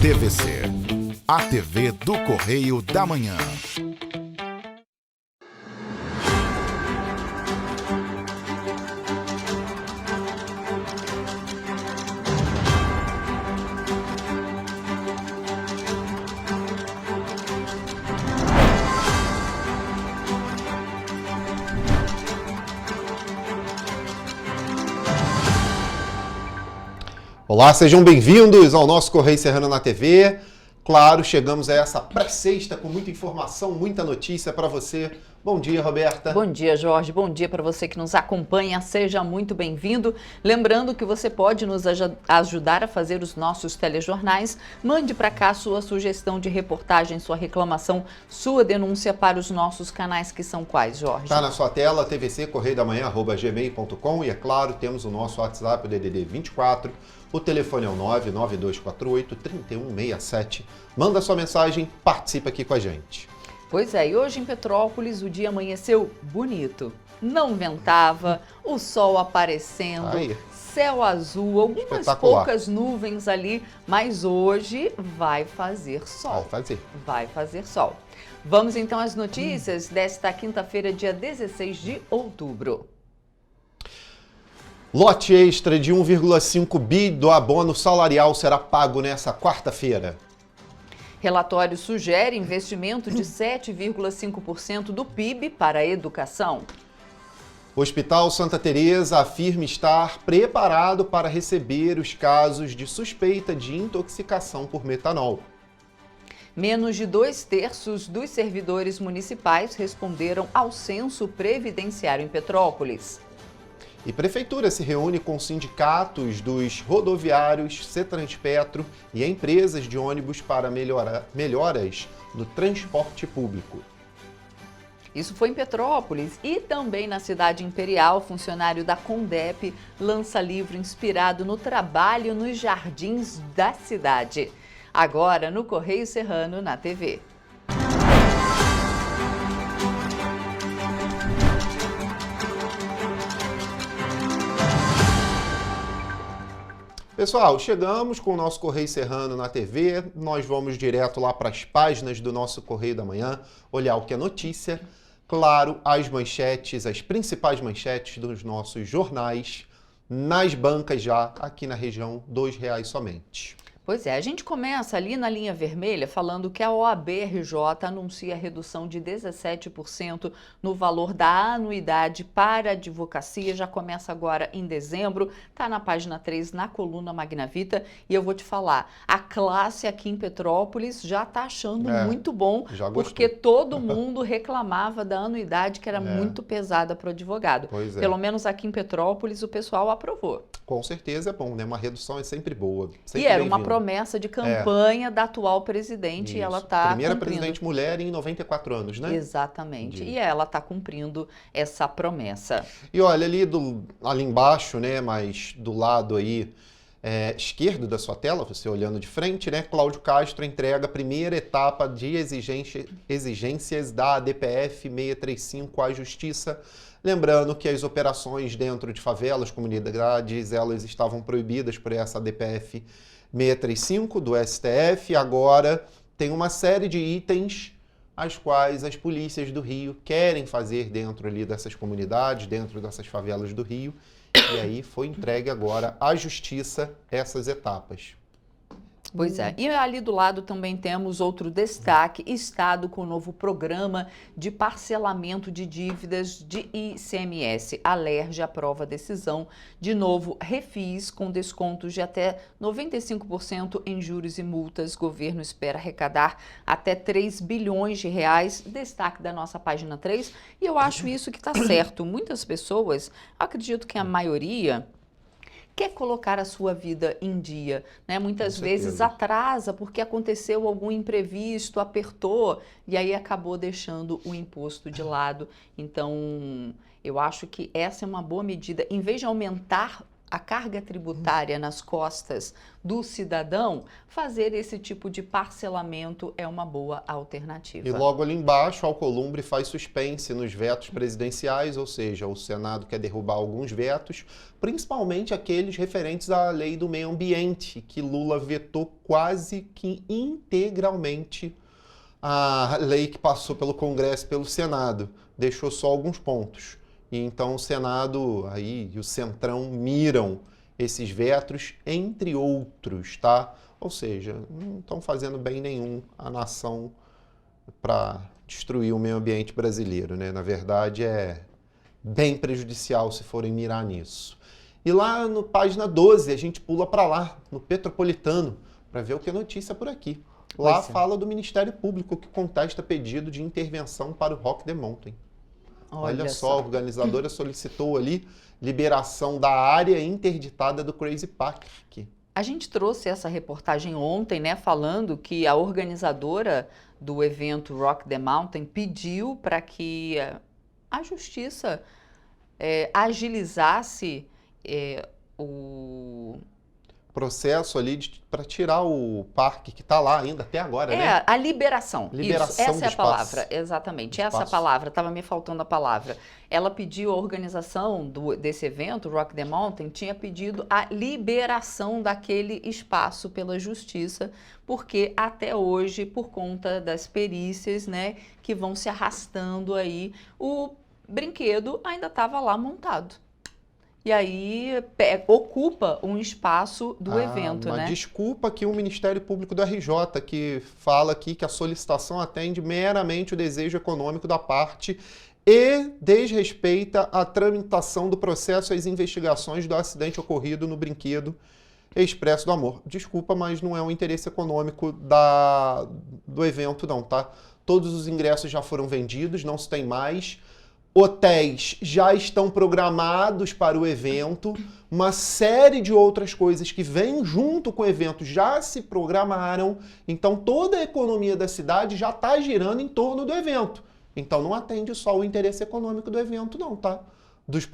TVC, a TV do Correio da Manhã. Olá, sejam bem-vindos ao nosso Correio Serrano na TV. Claro, chegamos a essa pré-sexta com muita informação, muita notícia para você. Bom dia, Roberta. Bom dia, Jorge. Bom dia para você que nos acompanha. Seja muito bem-vindo. Lembrando que você pode nos ajudar a fazer os nossos telejornais. Mande para cá sua sugestão de reportagem, sua reclamação, sua denúncia para os nossos canais, que são quais, Jorge? Está na sua tela, tvccorreidamanhã@gmail.com, e é claro, temos o nosso WhatsApp, o DDD 24, o telefone é o 99248-3167. Manda sua mensagem, participa aqui com a gente. Pois é, e hoje em Petrópolis o dia amanheceu bonito. Não ventava, o sol aparecendo, céu azul, algumas poucas nuvens ali, mas hoje vai fazer sol. Vai fazer sol. Vamos então às notícias desta quinta-feira, dia 16 de outubro. Lote extra de 1,5 bi do abono salarial será pago nessa quarta-feira. Relatório sugere investimento de 7,5% do PIB para a educação. O Hospital Santa Teresa afirma estar preparado para receber os casos de suspeita de intoxicação por metanol. Menos de 2/3 dos servidores municipais responderam ao censo previdenciário em Petrópolis. E Prefeitura se reúne com sindicatos dos rodoviários, Cetranspetro e empresas de ônibus para melhoras no transporte público. Isso foi em Petrópolis e também na cidade imperial. Funcionário da Condep lança livro inspirado no trabalho nos jardins da cidade. Agora no Correio Serrano na TV. Pessoal, chegamos com o nosso Correio Serrano na TV. Nós vamos direto lá para as páginas do nosso Correio da Manhã, olhar o que é notícia. Claro, as manchetes, as principais manchetes dos nossos jornais, nas bancas já, aqui na região, R$2 somente. Pois é, a gente começa ali na linha vermelha falando que a OAB-RJ anuncia redução de 17% no valor da anuidade para a advocacia. Já começa agora em dezembro, está na página 3, na coluna Magna Vita. E eu vou te falar, a classe aqui em Petrópolis já está achando muito bom, porque todo mundo reclamava da anuidade que era muito pesada para o advogado. Pelo menos aqui em Petrópolis o pessoal aprovou. Com certeza é bom, né? Uma redução é sempre boa. E era uma promessa de campanha da atual presidente. Isso. E ela está Primeira presidente mulher em 94 anos, né? Exatamente. E ela está cumprindo essa promessa. E olha, ali embaixo, né, mas do lado aí esquerdo da sua tela, você olhando de frente, né, Cláudio Castro entrega a primeira etapa de exigências da DPF 635 à Justiça. Lembrando que as operações dentro de favelas, comunidades, elas estavam proibidas por essa DPF 635 do STF. Agora tem uma série de itens as quais as polícias do Rio querem fazer dentro ali dessas comunidades, dentro dessas favelas do Rio. E aí foi entregue agora à Justiça essas etapas. Pois é. E ali do lado também temos outro destaque: Estado com novo programa de parcelamento de dívidas de ICMS. A LERJ aprova a decisão de novo refis com descontos de até 95% em juros e multas. Governo espera arrecadar até R$3 bilhões. Destaque da nossa página 3. E eu acho isso que está certo. Muitas pessoas, acredito que a maioria, quer colocar a sua vida em dia, né? Muitas vezes atrasa porque aconteceu algum imprevisto, apertou e aí acabou deixando o imposto de lado. Então, eu acho que essa é uma boa medida. Em vez de aumentar a carga tributária nas costas do cidadão, fazer esse tipo de parcelamento é uma boa alternativa. E logo ali embaixo, Alcolumbre faz suspense nos vetos presidenciais, ou seja, o Senado quer derrubar alguns vetos, principalmente aqueles referentes à lei do meio ambiente, que Lula vetou quase que integralmente a lei que passou pelo Congresso e pelo Senado. Deixou só alguns pontos. E então o Senado aí, e o Centrão miram esses vetos, entre outros, tá? Ou seja, não estão fazendo bem nenhum à nação para destruir o meio ambiente brasileiro, né? Na verdade, é bem prejudicial se forem mirar nisso. E lá no página 12, a gente pula para lá, no Petropolitano, para ver o que é notícia por aqui. Lá fala do Ministério Público que contesta pedido de intervenção para o Rock the Mountain. Olha só, a organizadora solicitou ali liberação da área interditada do Crazy Park. A gente trouxe essa reportagem ontem, né, falando que a organizadora do evento Rock the Mountain pediu para que a justiça agilizasse o processo ali para tirar o parque que está lá ainda até agora, né? A liberação. Liberação Isso, essa é a espaço. palavra, exatamente. Essa palavra, estava me faltando a palavra. Ela pediu, a organização desse evento, Rock the Mountain, tinha pedido a liberação daquele espaço pela justiça, porque até hoje, por conta das perícias, né, que vão se arrastando aí, o brinquedo ainda estava lá montado. E aí ocupa um espaço do evento, uma né? Desculpa que o Ministério Público do RJ, que fala aqui que a solicitação atende meramente o desejo econômico da parte e desrespeita a tramitação do processo e as investigações do acidente ocorrido no brinquedo Expresso do Amor. Desculpa, mas não é um interesse econômico do evento não, tá? Todos os ingressos já foram vendidos, não se tem mais. Hotéis já estão programados para o evento, uma série de outras coisas que vêm junto com o evento já se programaram, então toda a economia da cidade já está girando em torno do evento. Então não atende só o interesse econômico do evento não, tá? Dos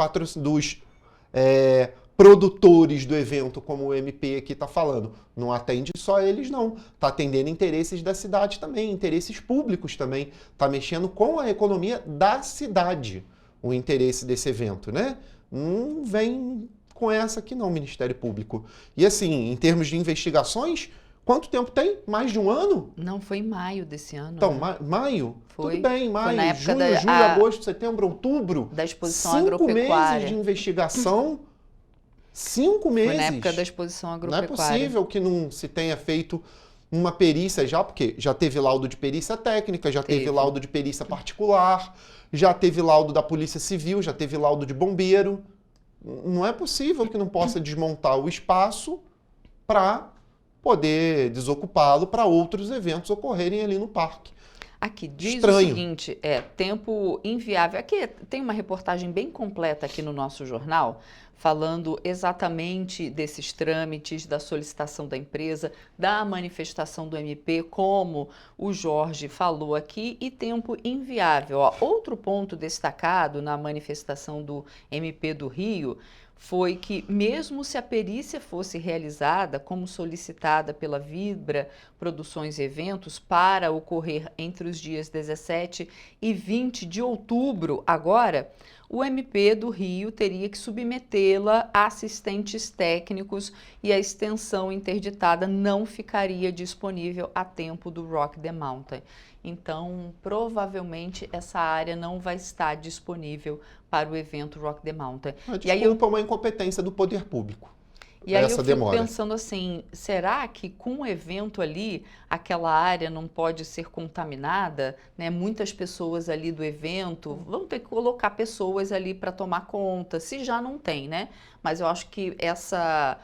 produtores do evento, como o MP aqui está falando. Não atende só eles, não. Está atendendo interesses da cidade também, interesses públicos também. Está mexendo com a economia da cidade, o interesse desse evento, né? Não vem com essa aqui não, Ministério Público. E assim, em termos de investigações, quanto tempo tem? Mais de um ano? Não, foi em maio desse ano. Então, né? Maio? Foi. Tudo bem, maio, na época junho, agosto, setembro, outubro. Da exposição 5 agropecuária. meses de investigação. 5 meses. Foi na época da exposição agropecuária. Não é possível que não se tenha feito uma perícia já, porque já teve laudo de perícia técnica, já teve laudo de perícia particular, já teve laudo da Polícia Civil, já teve laudo de bombeiro. Não é possível que não possa desmontar o espaço para poder desocupá-lo para outros eventos ocorrerem ali no parque. Aqui diz Estranho. o seguinte, tempo inviável. Aqui tem uma reportagem bem completa aqui no nosso jornal, falando exatamente desses trâmites, da solicitação da empresa, da manifestação do MP, como o Jorge falou aqui, e tempo inviável. Outro ponto destacado na manifestação do MP do Rio foi que, mesmo se a perícia fosse realizada, como solicitada pela Vibra Produções e Eventos, para ocorrer entre os dias 17 e 20 de outubro, agora, o MP do Rio teria que submetê-la a assistentes técnicos e a extensão interditada não ficaria disponível a tempo do Rock the Mountain. Então, provavelmente, essa área não vai estar disponível para o evento Rock the Mountain. Desculpa, uma incompetência do poder público. E aí eu fico pensando assim, será que com o evento ali, aquela área não pode ser contaminada? Né? Muitas pessoas ali do evento vão ter que colocar pessoas ali para tomar conta, se já não tem, né? Mas eu acho que essa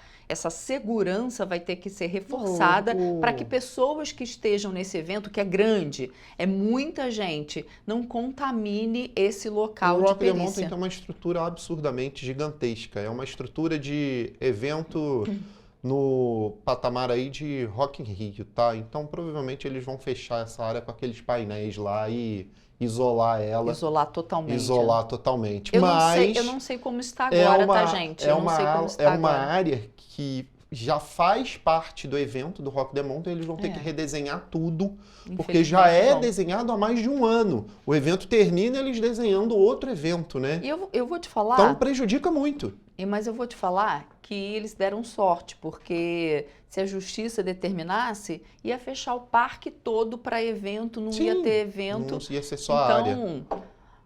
segurança vai ter que ser reforçada para que pessoas que estejam nesse evento, que é grande, é muita gente, não contamine esse local de perícia. O Rock the Mountain tem uma estrutura absurdamente gigantesca. É uma estrutura de evento no patamar aí de Rock in Rio, tá? Então, provavelmente eles vão fechar essa área com aqueles painéis lá e isolar ela. Isolar totalmente. Isolar totalmente. Eu Mas não sei como está agora, tá, gente? Eu não sei como está uma agora. área que já faz parte do evento do Rock the Mountain, eles vão ter que redesenhar tudo, porque já é desenhado há mais de um ano. O evento termina eles desenhando outro evento, né? E eu vou te falar... Então prejudica muito. Mas eu vou te falar que eles deram sorte, porque se a justiça determinasse, ia fechar o parque todo para evento, não ia ter evento. Não ia ser só a área. Então,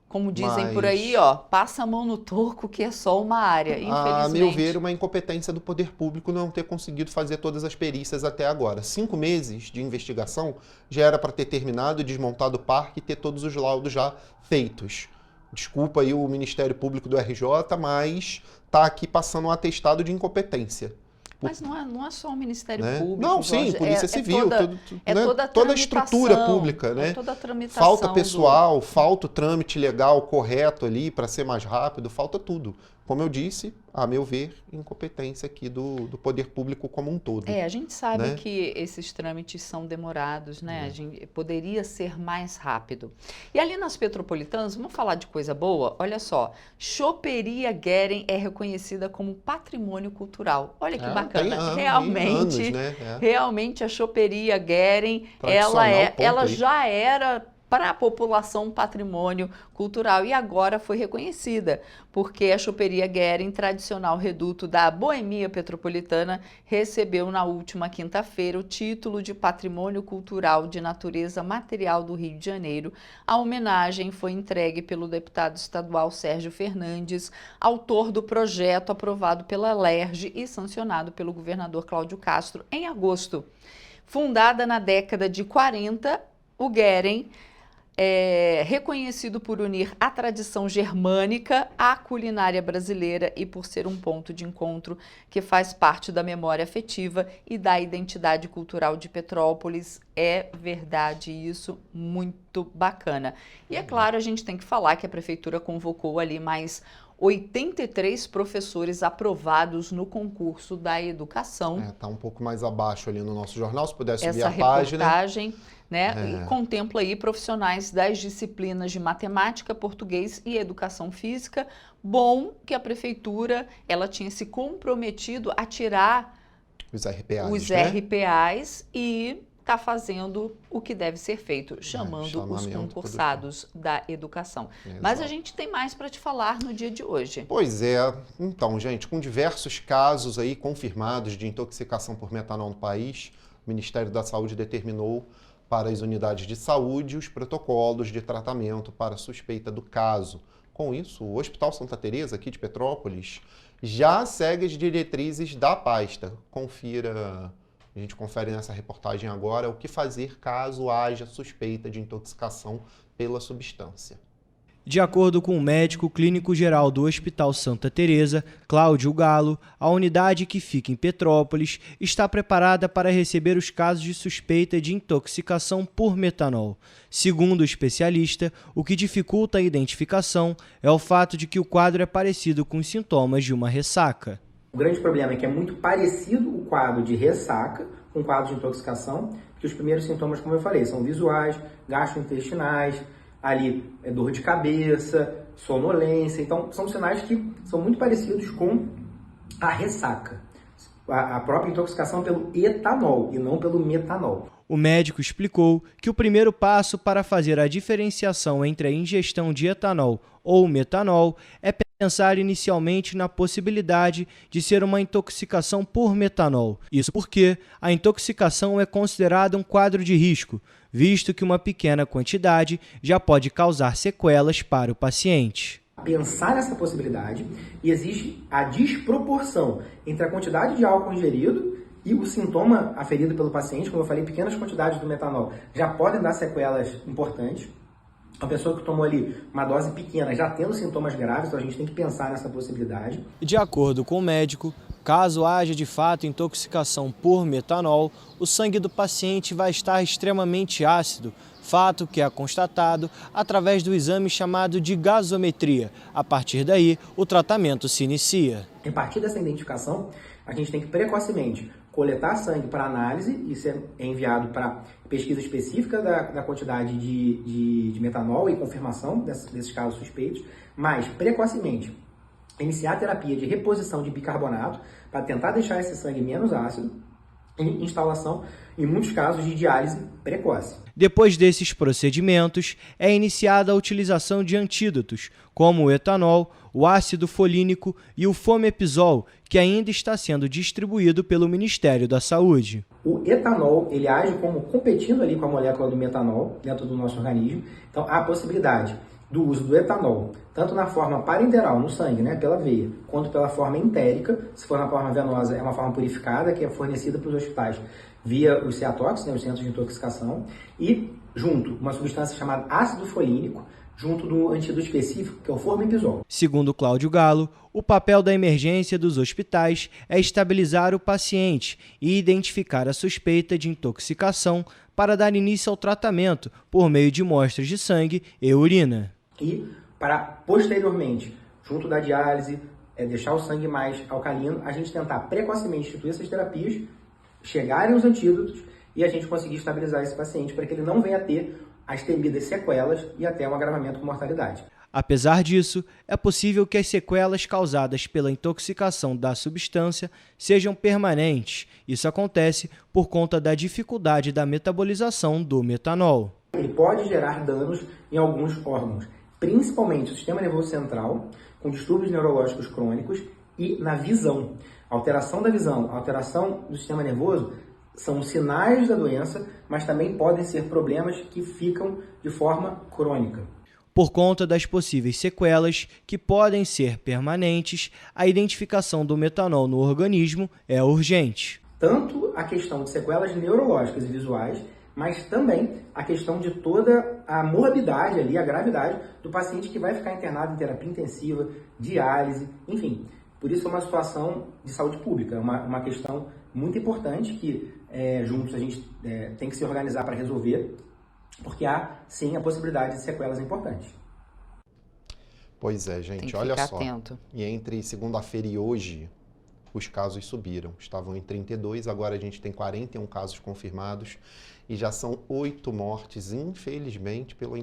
como dizem por aí, ó, passa a mão no toco que é só uma área, infelizmente. A meu ver, uma incompetência do poder público não ter conseguido fazer todas as perícias até agora. 5 meses de investigação já era para ter terminado, desmontado o parque e ter todos os laudos já feitos. Desculpa aí o Ministério Público do RJ, mas está aqui passando um atestado de incompetência. Mas não é só o Ministério Público, não, sim, Jorge, Polícia Civil, toda a estrutura pública, né? toda a tramitação. Falta pessoal, falta o trâmite legal correto ali para ser mais rápido, falta tudo. Como eu disse, a meu ver, incompetência aqui do poder público como um todo. A gente sabe, né? que esses trâmites são demorados, né? A gente poderia ser mais rápido. E ali nas Petropolitanas, vamos falar de coisa boa? Olha só, Choperia Guerin é reconhecida como patrimônio cultural. Olha que bacana. Realmente, anos, né? Realmente a Choperia Guerin, Tradicional, ela já era para a população patrimônio cultural e agora foi reconhecida, porque a Choperia Guerin, tradicional reduto da Boemia Petropolitana, recebeu na última quinta-feira o título de Patrimônio Cultural de Natureza Material do Rio de Janeiro. A homenagem foi entregue pelo deputado estadual Sérgio Fernandes, autor do projeto aprovado pela LERJ e sancionado pelo governador Cláudio Castro em agosto. Fundada na década de 40, o Guerin é reconhecido por unir a tradição germânica à culinária brasileira e por ser um ponto de encontro que faz parte da memória afetiva e da identidade cultural de Petrópolis. É verdade isso, muito bacana. E é claro, a gente tem que falar que a prefeitura convocou ali mais 83 professores aprovados no concurso da educação. Está um pouco mais abaixo ali no nosso jornal, se puder subir essa a página. Reportagem, né? E contempla aí profissionais das disciplinas de matemática, português e educação física. Bom que a prefeitura ela tinha se comprometido a tirar os RPAs, os RPAs e está fazendo o que deve ser feito, chamando os concursados da educação. Exato. Mas a gente tem mais para te falar no dia de hoje. Pois é. Então, gente, com diversos casos aí confirmados de intoxicação por metanol no país, o Ministério da Saúde determinou para as unidades de saúde os protocolos de tratamento para suspeita do caso. Com isso, o Hospital Santa Teresa, aqui de Petrópolis, já segue as diretrizes da pasta. A gente confere nessa reportagem agora o que fazer caso haja suspeita de intoxicação pela substância. De acordo com o médico clínico geral do Hospital Santa Teresa, Cláudio Galo, a unidade que fica em Petrópolis está preparada para receber os casos de suspeita de intoxicação por metanol. Segundo o especialista, o que dificulta a identificação é o fato de que o quadro é parecido com os sintomas de uma ressaca. O grande problema é que é muito parecido o quadro de ressaca com o quadro de intoxicação, que os primeiros sintomas, como eu falei, são visuais, gastrointestinais, ali é dor de cabeça, sonolência. Então, são sinais que são muito parecidos com a ressaca. A própria intoxicação pelo etanol e não pelo metanol. O médico explicou que o primeiro passo para fazer a diferenciação entre a ingestão de etanol ou metanol é pensar inicialmente na possibilidade de ser uma intoxicação por metanol. Isso porque a intoxicação é considerada um quadro de risco, visto que uma pequena quantidade já pode causar sequelas para o paciente. Pensar nessa possibilidade, e existe a desproporção entre a quantidade de álcool ingerido e o sintoma aferido pelo paciente. Como eu falei, pequenas quantidades do metanol já podem dar sequelas importantes. A pessoa que tomou ali uma dose pequena já tendo sintomas graves, então a gente tem que pensar nessa possibilidade. De acordo com o médico, caso haja de fato intoxicação por metanol, o sangue do paciente vai estar extremamente ácido, fato que é constatado através do exame chamado de gasometria. A partir daí, o tratamento se inicia. A partir dessa identificação, a gente tem que precocemente coletar sangue para análise, isso é enviado para pesquisa específica da quantidade de metanol e confirmação desses casos suspeitos, mas precocemente iniciar a terapia de reposição de bicarbonato para tentar deixar esse sangue menos ácido e instalação, em muitos casos, de diálise precoce. Depois desses procedimentos, é iniciada a utilização de antídotos, como o etanol, o ácido folínico e o fomepizol, que ainda está sendo distribuído pelo Ministério da Saúde. O etanol, ele age como competindo ali com a molécula do metanol dentro do nosso organismo. Então, há a possibilidade do uso do etanol, tanto na forma parenteral, no sangue, né, pela veia, quanto pela forma entérica. Se for na forma venosa, é uma forma purificada, que é fornecida para os hospitais via os CEATOX, né, os centros de intoxicação, e junto, uma substância chamada ácido folínico, junto do antídoto específico, que é o fomepizol. Segundo Cláudio Galo, o papel da emergência dos hospitais é estabilizar o paciente e identificar a suspeita de intoxicação para dar início ao tratamento por meio de amostras de sangue e urina. E para, posteriormente, junto da diálise, deixar o sangue mais alcalino, a gente tentar precocemente instituir essas terapias, chegarem os antídotos e a gente conseguir estabilizar esse paciente para que ele não venha a ter as temidas sequelas e até um agravamento com mortalidade. Apesar disso, é possível que as sequelas causadas pela intoxicação da substância sejam permanentes. Isso acontece por conta da dificuldade da metabolização do metanol. Ele pode gerar danos em alguns órgãos, principalmente o sistema nervoso central, com distúrbios neurológicos crônicos e na visão. A alteração da visão, a alteração do sistema nervoso são sinais da doença, mas também podem ser problemas que ficam de forma crônica. Por conta das possíveis sequelas, que podem ser permanentes, a identificação do metanol no organismo é urgente. Tanto a questão de sequelas neurológicas e visuais, mas também a questão de toda a morbidade ali, a gravidade do paciente que vai ficar internado em terapia intensiva, diálise, enfim. Por isso é uma situação de saúde pública, uma questão muito importante que juntos a gente tem que se organizar para resolver, porque há sim a possibilidade de sequelas importantes. Pois é, gente, olha só. Atento. E entre segunda-feira e hoje, os casos subiram. Estavam em 32, agora a gente tem 41 casos confirmados e já são 8 mortes, infelizmente, pela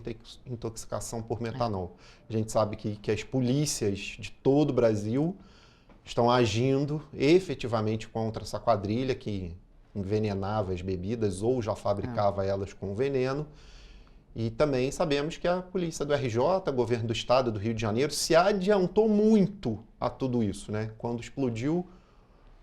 intoxicação por metanol. A gente sabe que as polícias de todo o Brasil estão agindo efetivamente contra essa quadrilha que envenenava as bebidas ou já fabricava elas com veneno. E também sabemos que a polícia do RJ, governo do estado do Rio de Janeiro, se adiantou muito a tudo isso, né? Quando explodiu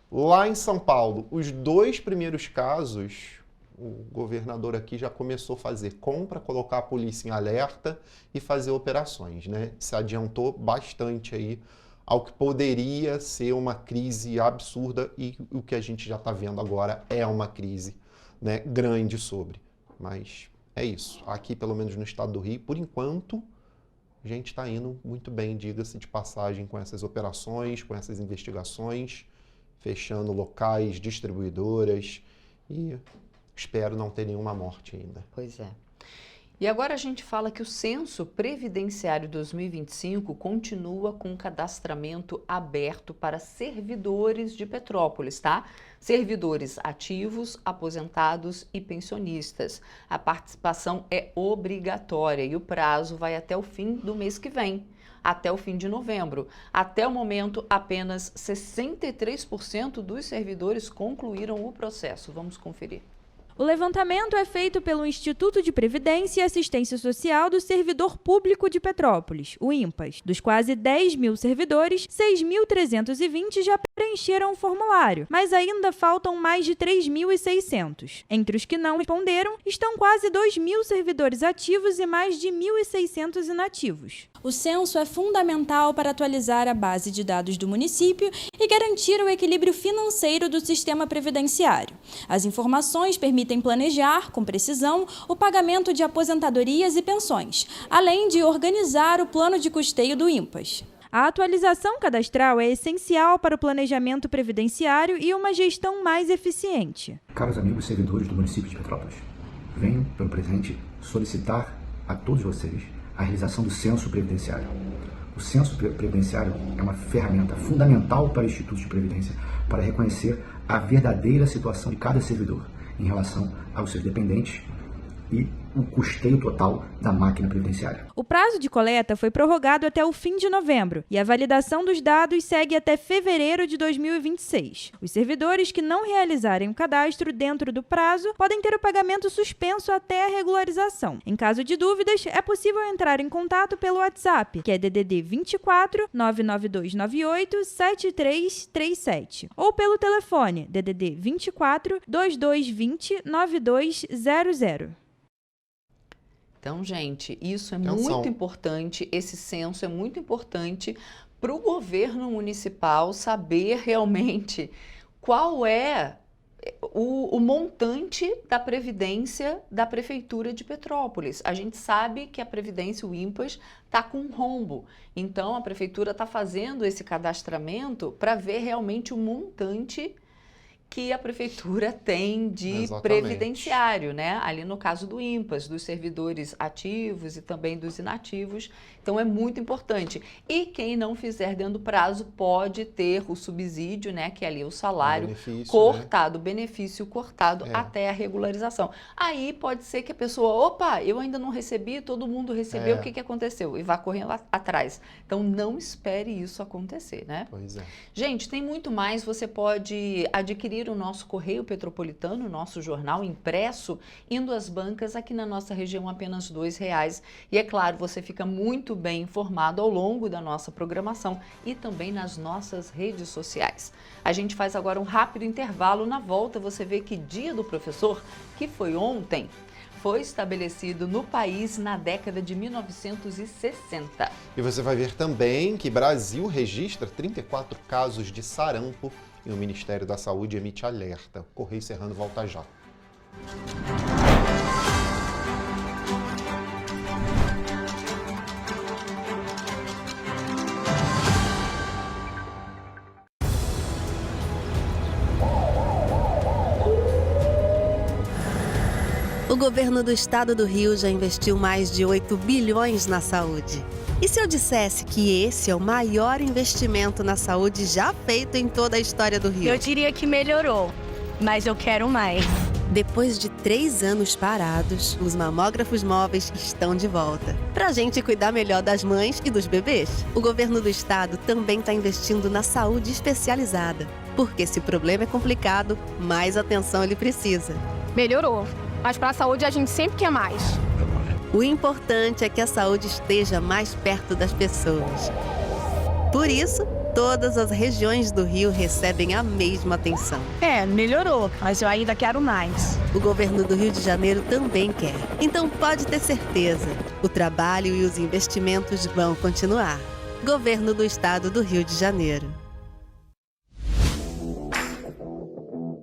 lá em São Paulo, os 2 primeiros casos, o governador aqui já começou a fazer compra, colocar a polícia em alerta e fazer operações, né? Se adiantou bastante aí ao que poderia ser uma crise absurda e o que a gente já está vendo agora é uma crise, né, grande sobre. Mas é isso. Aqui, pelo menos no estado do Rio, por enquanto, a gente está indo muito bem, diga-se de passagem, com essas operações, com essas investigações, fechando locais, distribuidoras e espero não ter nenhuma morte ainda. Pois é. E agora a gente fala que o Censo Previdenciário 2025 continua com cadastramento aberto para servidores de Petrópolis, tá? Servidores ativos, aposentados e pensionistas. A participação é obrigatória e o prazo vai até o fim do mês que vem, até o fim de novembro. Até o momento, apenas 63% dos servidores concluíram o processo. Vamos conferir. O levantamento é feito pelo Instituto de Previdência e Assistência Social do Servidor Público de Petrópolis, o INPAS. Dos quase 10 mil servidores, 6.320 já preencheram o formulário, mas ainda faltam mais de 3.600. Entre os que não responderam, estão quase 2.000 servidores ativos e mais de 1.600 inativos. O censo é fundamental para atualizar a base de dados do município e garantir o equilíbrio financeiro do sistema previdenciário. As informações permitem planejar, com precisão, o pagamento de aposentadorias e pensões, além de organizar o plano de custeio do INPAS. A atualização cadastral é essencial para o planejamento previdenciário e uma gestão mais eficiente. Caros amigos servidores do município de Petrópolis, venho, pelo presente, solicitar a todos vocês a realização do censo previdenciário. O censo previdenciário é uma ferramenta fundamental para institutos de previdência para reconhecer a verdadeira situação de cada servidor em relação aos seus dependentes e o custeio total da máquina previdenciária. O prazo de coleta foi prorrogado até o fim de novembro e a validação dos dados segue até fevereiro de 2026. Os servidores que não realizarem o cadastro dentro do prazo podem ter o pagamento suspenso até a regularização. Em caso de dúvidas, é possível entrar em contato pelo WhatsApp, que é DDD 24 99298 7337, ou pelo telefone DDD 24 2220 9200. Então, gente, isso é Atenção. muito importante, esse censo é muito importante para o governo municipal saber realmente qual é o montante da previdência da Prefeitura de Petrópolis. A gente sabe que a Previdência, o INPAS, está com rombo, então a Prefeitura está fazendo esse cadastramento para ver realmente o montante que a Prefeitura tem de Exatamente. previdenciário, né? Ali no caso do INPAS, dos servidores ativos e também dos inativos. Então, é muito importante. E quem não fizer dentro do prazo pode ter o subsídio, né? Que é ali o salário benefício, cortado, o benefício cortado É. até a regularização. Aí pode ser que a pessoa, opa, eu ainda não recebi, todo mundo recebeu, É. o que aconteceu? E vá correndo atrás. Então, não espere isso acontecer, né? Pois é. Gente, tem muito mais. Você pode adquirir o nosso Correio Petropolitano, o nosso jornal impresso, indo às bancas aqui na nossa região apenas R$2. E é claro, você fica muito bem informado ao longo da nossa programação e também nas nossas redes sociais. A gente faz agora um rápido intervalo. Na volta você vê que Dia do Professor, que foi ontem, foi estabelecido no país na década de 1960. E você vai ver também que Brasil registra 34 casos de sarampo e o Ministério da Saúde emite alerta. Correio Serrano volta já. O governo do estado do Rio já investiu mais de 8 bilhões na saúde. E se eu dissesse que esse é o maior investimento na saúde já feito em toda a história do Rio? Eu diria que melhorou, mas eu quero mais. Depois de 3 anos parados, os mamógrafos móveis estão de volta. Pra gente cuidar melhor das mães e dos bebês. O governo do estado também está investindo na saúde especializada. Porque se o problema é complicado, mais atenção ele precisa. Melhorou, mas para a saúde a gente sempre quer mais. O importante é que a saúde esteja mais perto das pessoas. Por isso, todas as regiões do Rio recebem a mesma atenção. Melhorou, mas eu ainda quero mais. O governo do Rio de Janeiro também quer. Então pode ter certeza, o trabalho e os investimentos vão continuar. Governo do Estado do Rio de Janeiro.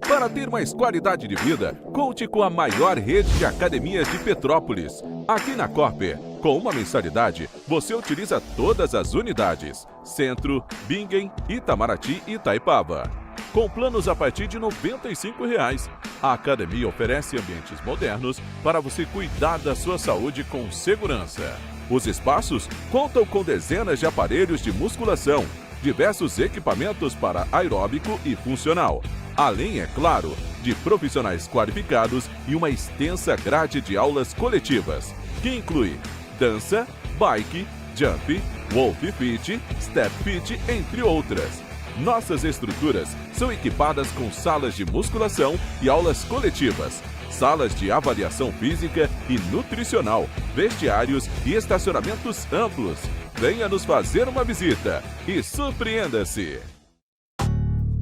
Para ter mais qualidade de vida, conte com a maior rede de academias de Petrópolis. Aqui na Corper, com uma mensalidade, você utiliza todas as unidades: Centro, Bingen, Itamaraty e Itaipava. Com planos a partir de R$ 95,00. A academia oferece ambientes modernos para você cuidar da sua saúde com segurança. Os espaços contam com dezenas de aparelhos de musculação, diversos equipamentos para aeróbico e funcional. Além, é claro, de profissionais qualificados e uma extensa grade de aulas coletivas, que inclui dança, bike, jump, wolf fit, step fit, entre outras. Nossas estruturas são equipadas com salas de musculação e aulas coletivas, salas de avaliação física e nutricional, vestiários e estacionamentos amplos. Venha nos fazer uma visita e surpreenda-se!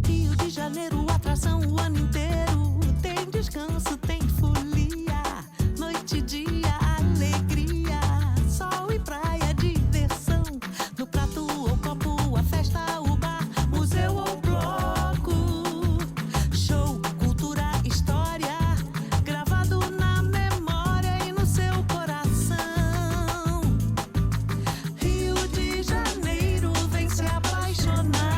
Rio de Janeiro, atração o ano inteiro. Tem descanso, tem folia. Noite e dia, alegria. Sol e praia, diversão. No prato ou copo, a festa, o bar, museu ou bloco. Show, cultura, história. Gravado na memória e no seu coração. Rio de Janeiro, vem se apaixonar.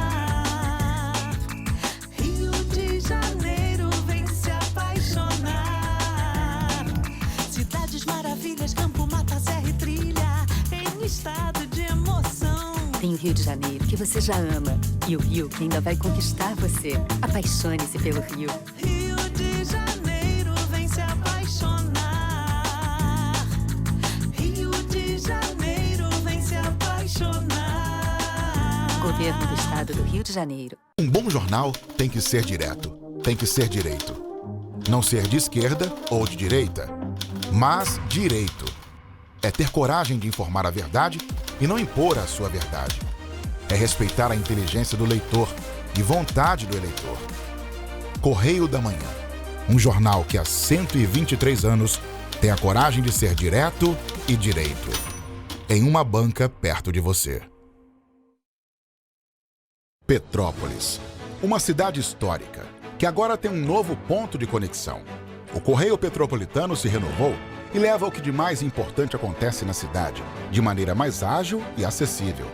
Rio de Janeiro, vem se apaixonar. Rio de Janeiro que você já ama e o Rio que ainda vai conquistar você. Apaixone-se pelo Rio. Rio de Janeiro, vem se apaixonar. Rio de Janeiro, vem se apaixonar. Governo do Estado do Rio de Janeiro. Um bom jornal tem que ser direto, tem que ser direito. Não ser de esquerda ou de direita, mas direito. É ter coragem de informar a verdade e não impor a sua verdade. É respeitar a inteligência do leitor e vontade do eleitor. Correio da Manhã, um jornal que há 123 anos tem a coragem de ser direto e direito. Em uma banca perto de você. Petrópolis, uma cidade histórica que agora tem um novo ponto de conexão. O Correio Petropolitano se renovou e leva o que de mais importante acontece na cidade, de maneira mais ágil e acessível.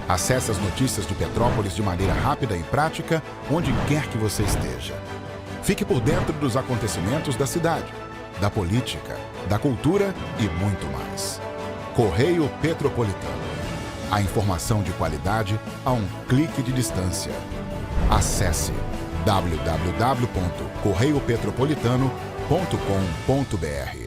Acesse as notícias de Petrópolis de maneira rápida e prática, onde quer que você esteja. Fique por dentro dos acontecimentos da cidade, da política, da cultura e muito mais. Correio Petropolitano. A informação de qualidade a um clique de distância. Acesse www.correiopetropolitano.com.br.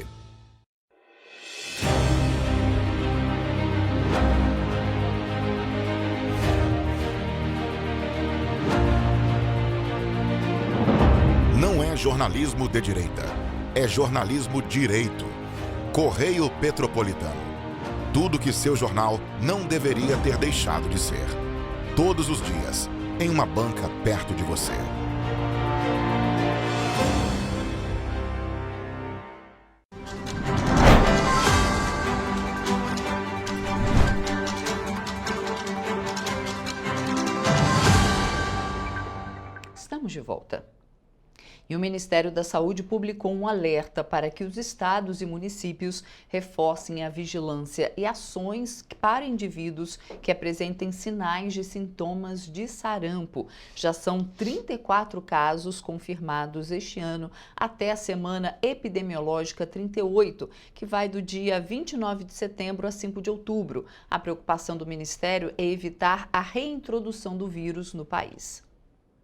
Não é jornalismo de direita, é jornalismo direito. Correio Petropolitano. Tudo que seu jornal não deveria ter deixado de ser. Todos os dias, em uma banca perto de você. Estamos de volta. E o Ministério da Saúde publicou um alerta para que os estados e municípios reforcem a vigilância e ações para indivíduos que apresentem sinais de sintomas de sarampo. Já são 34 casos confirmados este ano, até a semana epidemiológica 38, que vai do dia 29 de setembro a 5 de outubro. A preocupação do Ministério é evitar a reintrodução do vírus no país.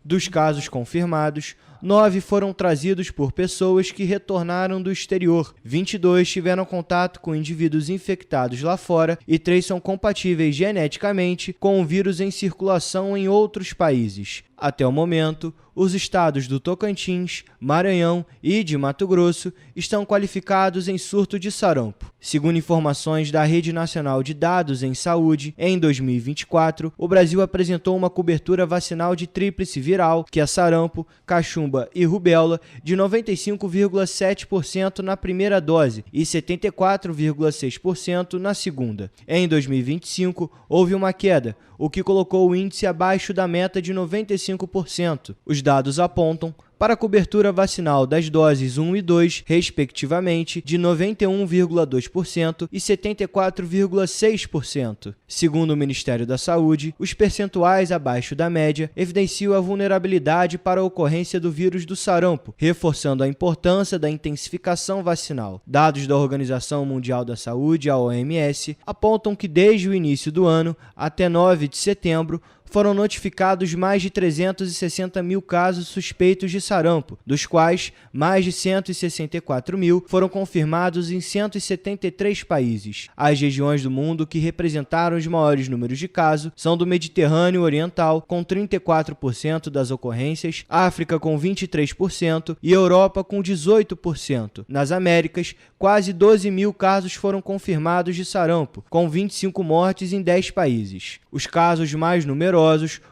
Dos casos confirmados, 9 foram trazidos por pessoas que retornaram do exterior, 22 tiveram contato com indivíduos infectados lá fora e 3 são compatíveis geneticamente com o vírus em circulação em outros países. Até o momento, os estados do Tocantins, Maranhão e de Mato Grosso estão qualificados em surto de sarampo. Segundo informações da Rede Nacional de Dados em Saúde, em 2024, o Brasil apresentou uma cobertura vacinal de tríplice viral, que é sarampo, cachumba e rubéola, de 95,7% na primeira dose e 74,6% na segunda. Em 2025, houve uma queda, o que colocou o índice abaixo da meta de 95%. Os dados apontam para a cobertura vacinal das doses 1 e 2, respectivamente, de 91,2% e 74,6%. Segundo o Ministério da Saúde, os percentuais abaixo da média evidenciam a vulnerabilidade para a ocorrência do vírus do sarampo, reforçando a importância da intensificação vacinal. Dados da Organização Mundial da Saúde, a OMS, apontam que desde o início do ano até 9 de setembro, foram notificados mais de 360 mil casos suspeitos de sarampo, dos quais mais de 164 mil foram confirmados em 173 países. As regiões do mundo que representaram os maiores números de casos são do Mediterrâneo Oriental, com 34% das ocorrências, África com 23% e Europa com 18%. Nas Américas, quase 12 mil casos foram confirmados de sarampo, com 25 mortes em 10 países. Os casos mais numerosos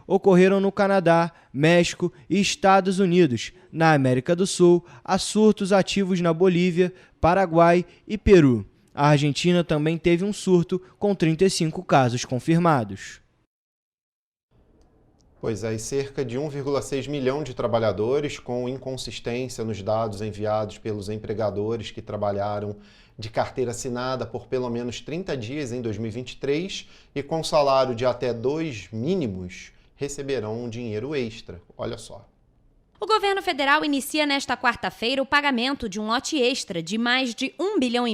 ocorreram no Canadá, México e Estados Unidos. Na América do Sul, há surtos ativos na Bolívia, Paraguai e Peru. A Argentina também teve um surto com 35 casos confirmados. Pois é, e cerca de 1,6 milhão de trabalhadores com inconsistência nos dados enviados pelos empregadores que trabalharam de carteira assinada por pelo menos 30 dias em 2023 e com salário de até 2 mínimos receberão um dinheiro extra. Olha só. O governo federal inicia nesta quarta-feira o pagamento de um lote extra de mais de R$1,5 bilhão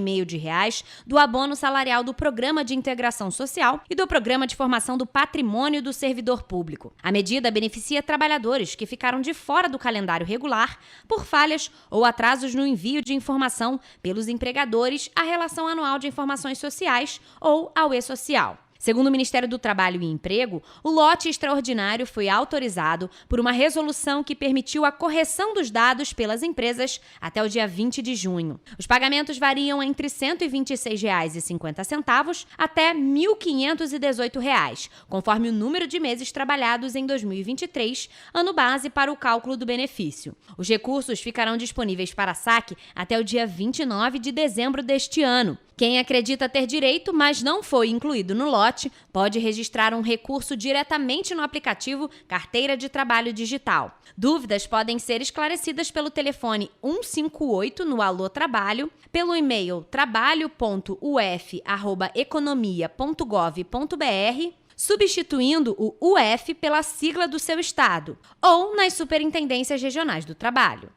do abono salarial do Programa de Integração Social e do Programa de Formação do Patrimônio do Servidor Público. A medida beneficia trabalhadores que ficaram de fora do calendário regular por falhas ou atrasos no envio de informação pelos empregadores à Relação Anual de Informações Sociais ou ao E-Social. Segundo o Ministério do Trabalho e Emprego, o lote extraordinário foi autorizado por uma resolução que permitiu a correção dos dados pelas empresas até o dia 20 de junho. Os pagamentos variam entre R$ 126,50 até R$ 1.518, conforme o número de meses trabalhados em 2023, ano base para o cálculo do benefício. Os recursos ficarão disponíveis para saque até o dia 29 de dezembro deste ano. Quem acredita ter direito, mas não foi incluído no lote, pode registrar um recurso diretamente no aplicativo Carteira de Trabalho Digital. Dúvidas podem ser esclarecidas pelo telefone 158 no Alô Trabalho, pelo e-mail trabalho.uf@economia.gov.br, substituindo o UF pela sigla do seu estado, ou nas superintendências regionais do trabalho.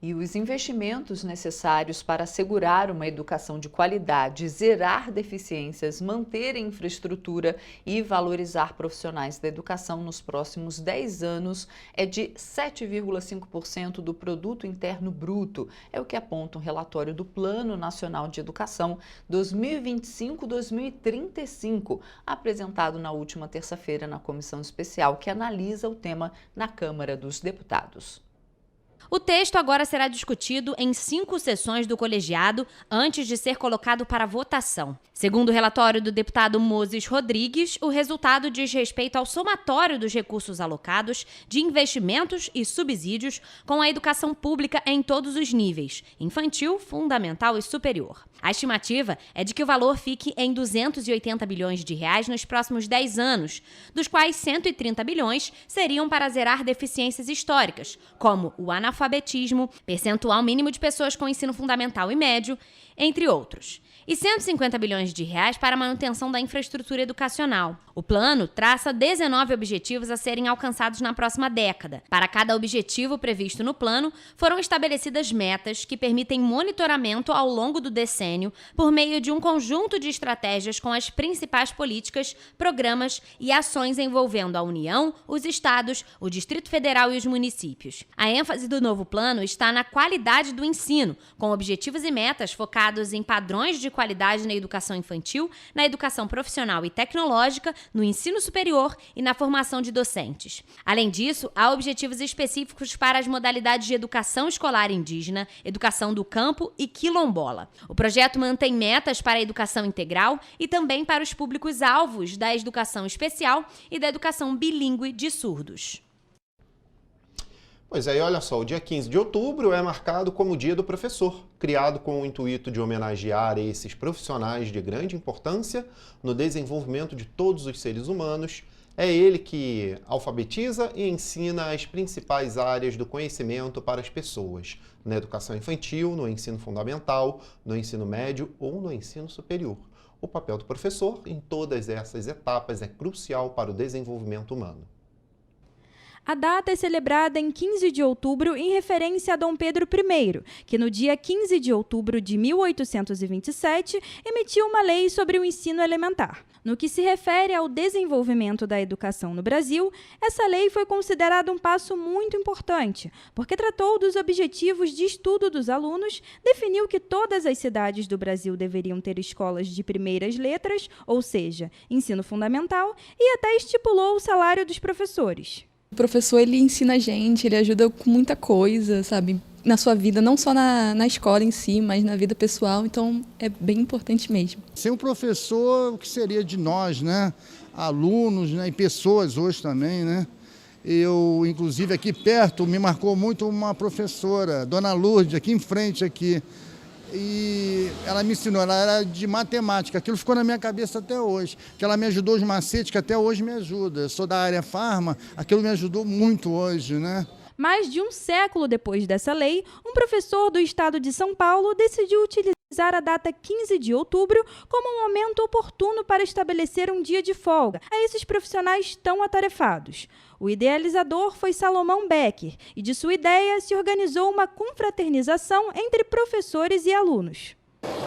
E os investimentos necessários para assegurar uma educação de qualidade, zerar deficiências, manter a infraestrutura e valorizar profissionais da educação nos próximos 10 anos é de 7,5% do Produto Interno Bruto. É o que aponta um relatório do Plano Nacional de Educação 2025-2035, apresentado na última terça-feira na comissão especial que analisa o tema na Câmara dos Deputados. O texto agora será discutido em 5 sessões do colegiado antes de ser colocado para votação. Segundo o relatório do deputado Moses Rodrigues, o resultado diz respeito ao somatório dos recursos alocados, de investimentos e subsídios com a educação pública em todos os níveis, infantil, fundamental e superior. A estimativa é de que o valor fique em R$ 280 bilhões nos próximos 10 anos, dos quais 130 bilhões seriam para zerar deficiências históricas, como o analfabetismo, percentual mínimo de pessoas com ensino fundamental e médio, entre outros. E 150 bilhões para a manutenção da infraestrutura educacional. O plano traça 19 objetivos a serem alcançados na próxima década. Para cada objetivo previsto no plano, foram estabelecidas metas que permitem monitoramento ao longo do decênio por meio de um conjunto de estratégias com as principais políticas, programas e ações envolvendo a União, os estados, o Distrito Federal e os municípios. A ênfase do novo plano está na qualidade do ensino, com objetivos e metas focados em padrões de qualidade na educação infantil, na educação profissional e tecnológica, no ensino superior e na formação de docentes. Além disso, há objetivos específicos para as modalidades de educação escolar indígena, educação do campo e quilombola. O projeto mantém metas para a educação integral e também para os públicos-alvos da educação especial e da educação bilíngue de surdos. Pois aí, olha só, o dia 15 de outubro é marcado como Dia do Professor, criado com o intuito de homenagear esses profissionais de grande importância no desenvolvimento de todos os seres humanos. É ele que alfabetiza e ensina as principais áreas do conhecimento para as pessoas, na educação infantil, no ensino fundamental, no ensino médio ou no ensino superior. O papel do professor em todas essas etapas é crucial para o desenvolvimento humano. A data é celebrada em 15 de outubro em referência a Dom Pedro I, que no dia 15 de outubro de 1827 emitiu uma lei sobre o ensino elementar. No que se refere ao desenvolvimento da educação no Brasil, essa lei foi considerada um passo muito importante, porque tratou dos objetivos de estudo dos alunos, definiu que todas as cidades do Brasil deveriam ter escolas de primeiras letras, ou seja, ensino fundamental, e até estipulou o salário dos professores. O professor, ele ensina a gente, ele ajuda com muita coisa, sabe? Na sua vida, não só na escola em si, mas na vida pessoal, então é bem importante mesmo. Sem o professor, o que seria de nós, né? Alunos, né? E pessoas hoje também, né? Eu, inclusive, aqui perto, me marcou muito uma professora, Dona Lourdes, aqui em frente, aqui. E ela me ensinou, ela era de matemática, aquilo ficou na minha cabeça até hoje, que ela me ajudou os macetes, que até hoje me ajuda. Eu sou da área farma, aquilo me ajudou muito hoje, né? Mais de um século depois dessa lei, um professor do estado de São Paulo decidiu utilizar a data 15 de outubro como um momento oportuno para estabelecer um dia de folga a esses profissionais tão atarefados. O idealizador foi Salomão Becker e, de sua ideia, se organizou uma confraternização entre professores e alunos.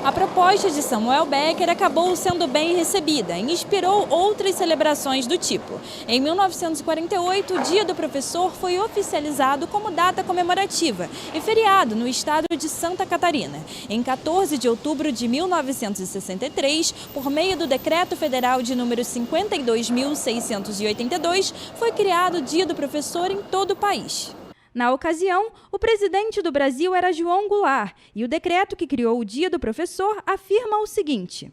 A proposta de Samuel Becker acabou sendo bem recebida e inspirou outras celebrações do tipo. Em 1948, o Dia do Professor foi oficializado como data comemorativa e feriado no estado de Santa Catarina. Em 14 de outubro de 1963, por meio do Decreto Federal de número 52.682, foi criado o Dia do Professor em todo o país. Na ocasião, o presidente do Brasil era João Goulart e o decreto que criou o Dia do Professor afirma o seguinte: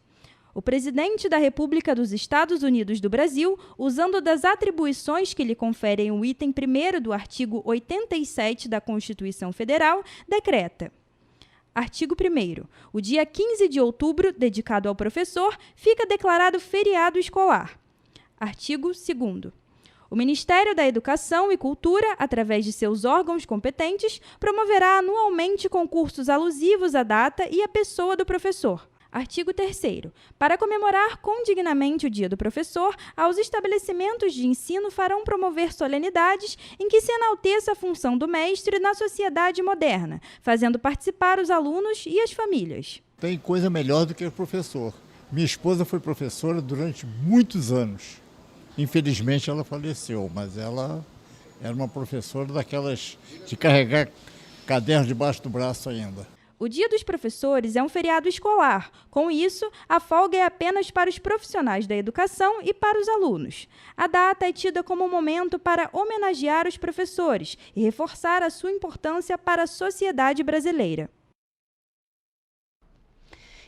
o presidente da República dos Estados Unidos do Brasil, usando das atribuições que lhe conferem o item 1º do artigo 87 da Constituição Federal, decreta. Artigo 1º. O dia 15 de outubro, dedicado ao professor, fica declarado feriado escolar. Artigo 2º. O Ministério da Educação e Cultura, através de seus órgãos competentes, promoverá anualmente concursos alusivos à data e à pessoa do professor. Artigo 3º. Para comemorar condignamente o Dia do Professor, aos estabelecimentos de ensino farão promover solenidades em que se enalteça a função do mestre na sociedade moderna, fazendo participar os alunos e as famílias. Tem coisa melhor do que o professor. Minha esposa foi professora durante muitos anos. Infelizmente ela faleceu, mas ela era uma professora daquelas de carregar caderno debaixo do braço ainda. O Dia dos Professores é um feriado escolar. Com isso, a folga é apenas para os profissionais da educação e para os alunos. A data é tida como um momento para homenagear os professores e reforçar a sua importância para a sociedade brasileira.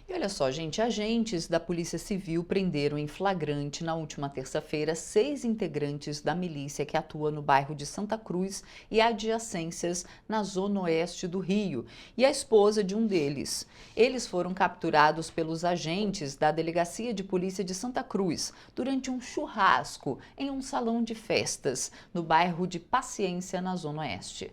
E olha só, gente, agentes da Polícia Civil prenderam em flagrante na última terça-feira 6 integrantes da milícia que atua no bairro de Santa Cruz e adjacências na zona oeste do Rio, e a esposa de um deles. Eles foram capturados pelos agentes da Delegacia de Polícia de Santa Cruz durante um churrasco em um salão de festas no bairro de Paciência, na zona oeste.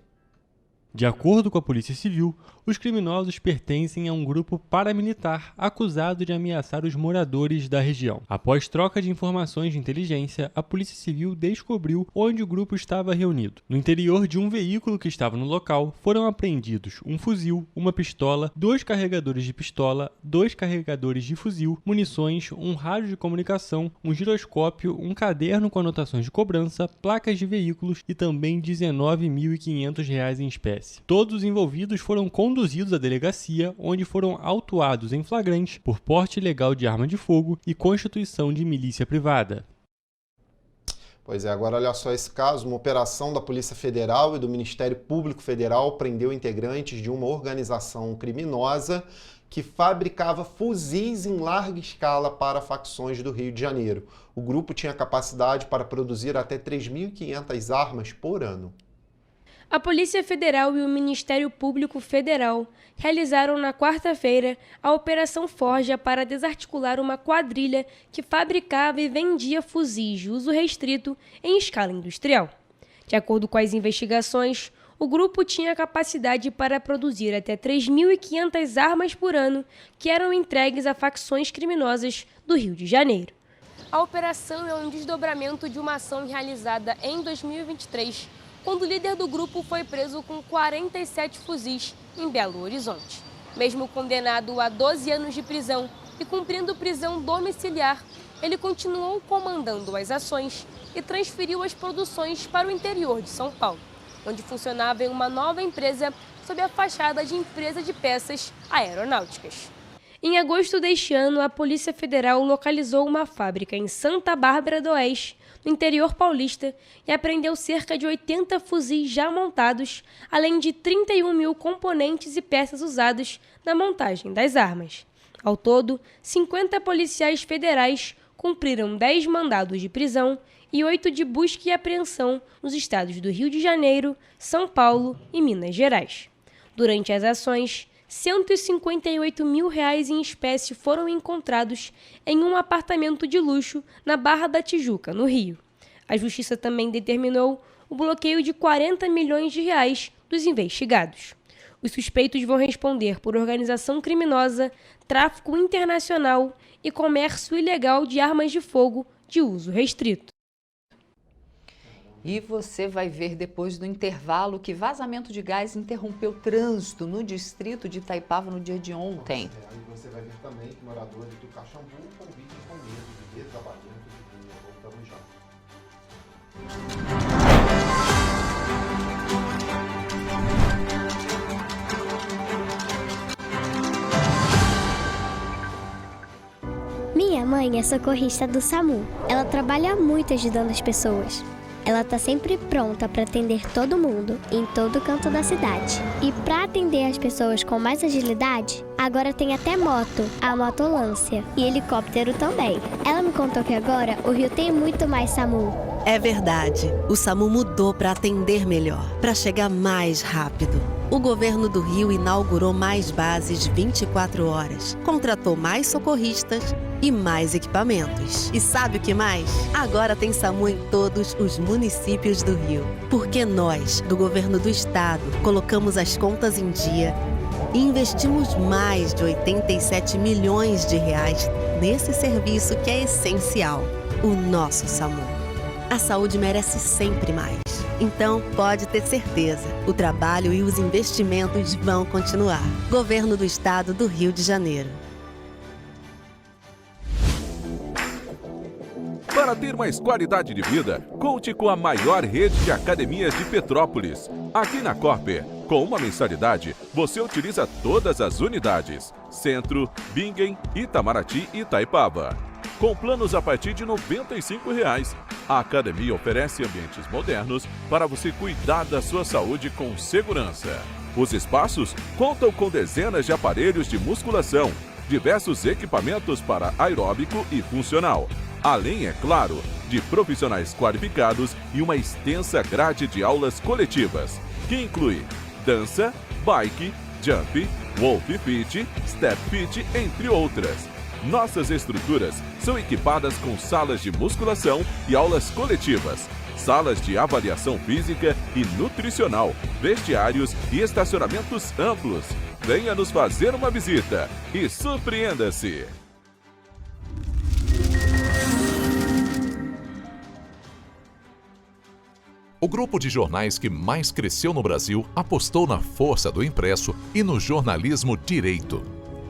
De acordo com a Polícia Civil, os criminosos pertencem a um grupo paramilitar acusado de ameaçar os moradores da região. Após troca de informações de inteligência, a Polícia Civil descobriu onde o grupo estava reunido. No interior de um veículo que estava no local, foram apreendidos um fuzil, uma pistola, 2 carregadores de pistola, 2 carregadores de fuzil, munições, um rádio de comunicação, um giroscópio, um caderno com anotações de cobrança, placas de veículos e também R$ 19.500 em espécie. Todos os envolvidos foram conduzidos à delegacia, onde foram autuados em flagrante por porte ilegal de arma de fogo e constituição de milícia privada. Pois é, agora olha só esse caso, uma operação da Polícia Federal e do Ministério Público Federal prendeu integrantes de uma organização criminosa que fabricava fuzis em larga escala para facções do Rio de Janeiro. O grupo tinha capacidade para produzir até 3.500 armas por ano. A Polícia Federal e o Ministério Público Federal realizaram na quarta-feira a Operação Forja para desarticular uma quadrilha que fabricava e vendia fuzis de uso restrito em escala industrial. De acordo com as investigações, o grupo tinha capacidade para produzir até 3.500 armas por ano que eram entregues a facções criminosas do Rio de Janeiro. A operação é um desdobramento de uma ação realizada em 2023, quando o líder do grupo foi preso com 47 fuzis em Belo Horizonte. Mesmo condenado a 12 anos de prisão e cumprindo prisão domiciliar, ele continuou comandando as ações e transferiu as produções para o interior de São Paulo, onde funcionava em uma nova empresa sob a fachada de empresa de peças aeronáuticas. Em agosto deste ano, a Polícia Federal localizou uma fábrica em Santa Bárbara do Oeste, no interior paulista, e apreendeu cerca de 80 fuzis já montados, além de 31 mil componentes e peças usados na montagem das armas. Ao todo, 50 policiais federais cumpriram 10 mandados de prisão e 8 de busca e apreensão nos estados do Rio de Janeiro, São Paulo e Minas Gerais. Durante as ações, R$ 158 mil em espécie foram encontrados em um apartamento de luxo na Barra da Tijuca, no Rio. A Justiça também determinou o bloqueio de R$ 40 milhões dos investigados. Os suspeitos vão responder por organização criminosa, tráfico internacional e comércio ilegal de armas de fogo de uso restrito. E você vai ver depois do intervalo que vazamento de gás interrompeu o trânsito no distrito de Itaipava no dia de ontem. Aí você vai ver também que moradores do Caxambu convivem com medo de desabamento de linha. Voltamos já. Minha mãe é socorrista do SAMU. Ela trabalha muito ajudando as pessoas. Ela tá sempre pronta para atender todo mundo, em todo canto da cidade. E para atender as pessoas com mais agilidade, agora tem até moto, a motolância, e helicóptero também. Ela me contou que agora o Rio tem muito mais SAMU. É verdade, o SAMU mudou para atender melhor, para chegar mais rápido. O governo do Rio inaugurou mais bases 24 horas, contratou mais socorristas e mais equipamentos. E sabe o que mais? Agora tem SAMU em todos os municípios do Rio. Porque nós, do governo do estado, colocamos as contas em dia e investimos mais de 87 milhões de reais nesse serviço que é essencial, o nosso SAMU. A saúde merece sempre mais. Então, pode ter certeza, o trabalho e os investimentos vão continuar. Governo do Estado do Rio de Janeiro. Para ter mais qualidade de vida, conte com a maior rede de academias de Petrópolis. Aqui na Corper, com uma mensalidade, você utiliza todas as unidades: Centro, Bingen, Itamaraty e Itaipava. Com planos a partir de R$ 95,00. A academia oferece ambientes modernos para você cuidar da sua saúde com segurança. Os espaços contam com dezenas de aparelhos de musculação, diversos equipamentos para aeróbico e funcional, além, é claro, de profissionais qualificados e uma extensa grade de aulas coletivas, que inclui dança, bike, jump, wolf fit, step fit, entre outras. Nossas estruturas são equipadas com salas de musculação e aulas coletivas, salas de avaliação física e nutricional, vestiários e estacionamentos amplos. Venha nos fazer uma visita e surpreenda-se! O grupo de jornais que mais cresceu no Brasil apostou na força do impresso e no jornalismo direito.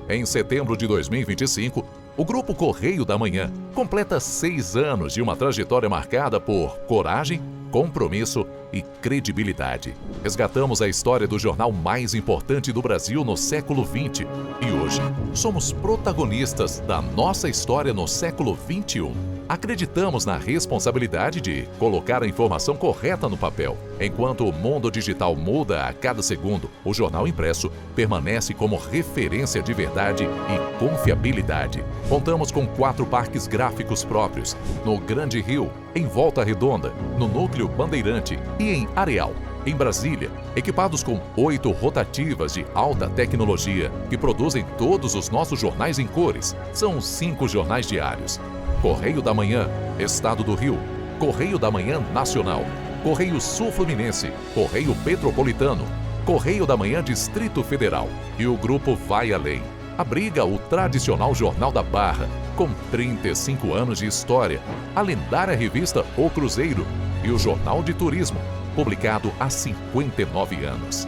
Em setembro de 2025, o Grupo Correio da Manhã completa 6 anos de uma trajetória marcada por coragem, compromisso e credibilidade. Resgatamos a história do jornal mais importante do Brasil no século XX e hoje somos protagonistas da nossa história no século XXI. Acreditamos na responsabilidade de colocar a informação correta no papel. Enquanto o mundo digital muda a cada segundo, o jornal impresso permanece como referência de verdade e confiabilidade. Contamos com 4 parques gráficos próprios, no Grande Rio, em Volta Redonda, no Núcleo Bandeirante e em Areal, em Brasília, equipados com 8 rotativas de alta tecnologia que produzem todos os nossos jornais em cores. São 5 jornais diários. Correio da Manhã, Estado do Rio, Correio da Manhã Nacional, Correio Sul-Fluminense, Correio Petropolitano, Correio da Manhã Distrito Federal. E o grupo vai além. Abriga o tradicional Jornal da Barra, com 35 anos de história, a lendária revista O Cruzeiro e o Jornal de Turismo, publicado há 59 anos.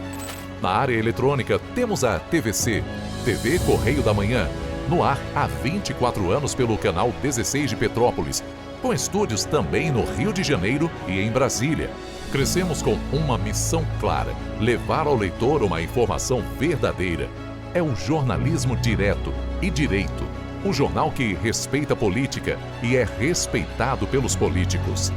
Na área eletrônica, temos a TVC, TV Correio da Manhã, no ar há 24 anos pelo canal 16 de Petrópolis, com estúdios também no Rio de Janeiro e em Brasília. Crescemos com uma missão clara: levar ao leitor uma informação verdadeira. É o jornalismo direto e direito, um jornal que respeita a política e é respeitado pelos políticos.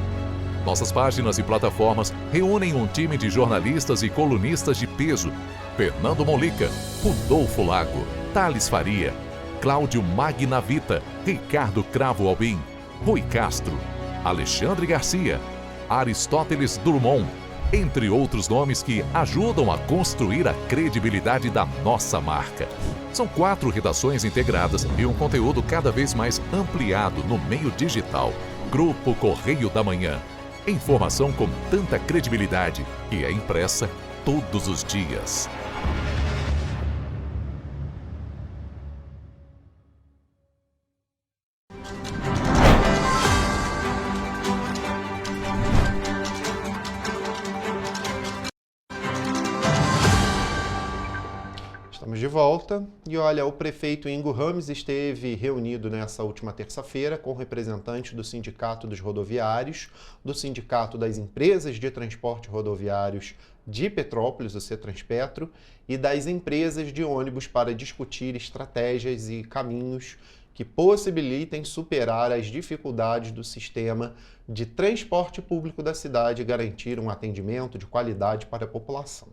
Nossas páginas e plataformas reúnem um time de jornalistas e colunistas de peso: Fernando Molica, Rodolfo Lago, Thales Faria, Cláudio Magnavita, Ricardo Cravo Albim, Rui Castro, Alexandre Garcia, Aristóteles Drummond, entre outros nomes que ajudam a construir a credibilidade da nossa marca. São 4 redações integradas e um conteúdo cada vez mais ampliado no meio digital. Grupo Correio da Manhã. Informação com tanta credibilidade que é impressa todos os dias. Estamos de volta e olha, o prefeito Ingo Ramos esteve reunido nessa última terça-feira com representantes do Sindicato dos Rodoviários, do Sindicato das Empresas de Transporte Rodoviários de Petrópolis, o CETRANSPETRO, e das empresas de ônibus para discutir estratégias e caminhos que possibilitem superar as dificuldades do sistema de transporte público da cidade e garantir um atendimento de qualidade para a população.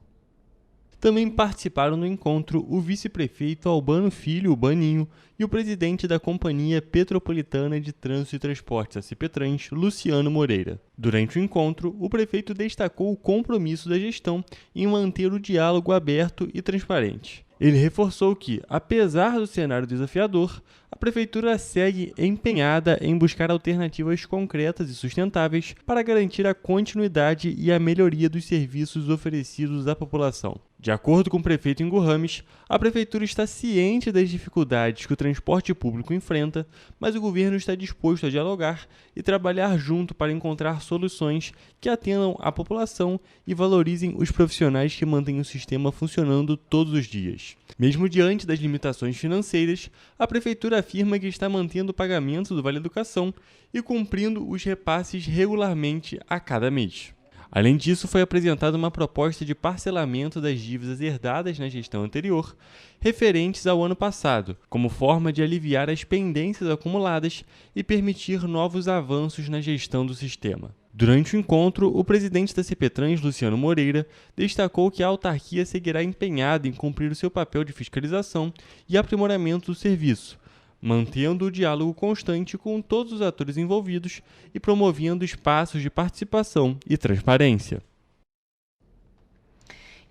Também participaram do encontro o vice-prefeito Albano Filho, o Baninho, e o presidente da Companhia Petropolitana de Trânsito e Transportes, a CPTrans, Luciano Moreira. Durante o encontro, o prefeito destacou o compromisso da gestão em manter o diálogo aberto e transparente. Ele reforçou que, apesar do cenário desafiador, a Prefeitura segue empenhada em buscar alternativas concretas e sustentáveis para garantir a continuidade e a melhoria dos serviços oferecidos à população. De acordo com o prefeito Ingo Ramos, a Prefeitura está ciente das dificuldades que o transporte público enfrenta, mas o governo está disposto a dialogar e trabalhar junto para encontrar soluções que atendam à população e valorizem os profissionais que mantêm o sistema funcionando todos os dias. Mesmo diante das limitações financeiras, a Prefeitura afirma que está mantendo o pagamento do Vale Educação e cumprindo os repasses regularmente a cada mês. Além disso, foi apresentada uma proposta de parcelamento das dívidas herdadas na gestão anterior, referentes ao ano passado, como forma de aliviar as pendências acumuladas e permitir novos avanços na gestão do sistema. Durante o encontro, o presidente da CPTrans, Luciano Moreira, destacou que a autarquia seguirá empenhada em cumprir o seu papel de fiscalização e aprimoramento do serviço, mantendo o diálogo constante com todos os atores envolvidos e promovendo espaços de participação e transparência.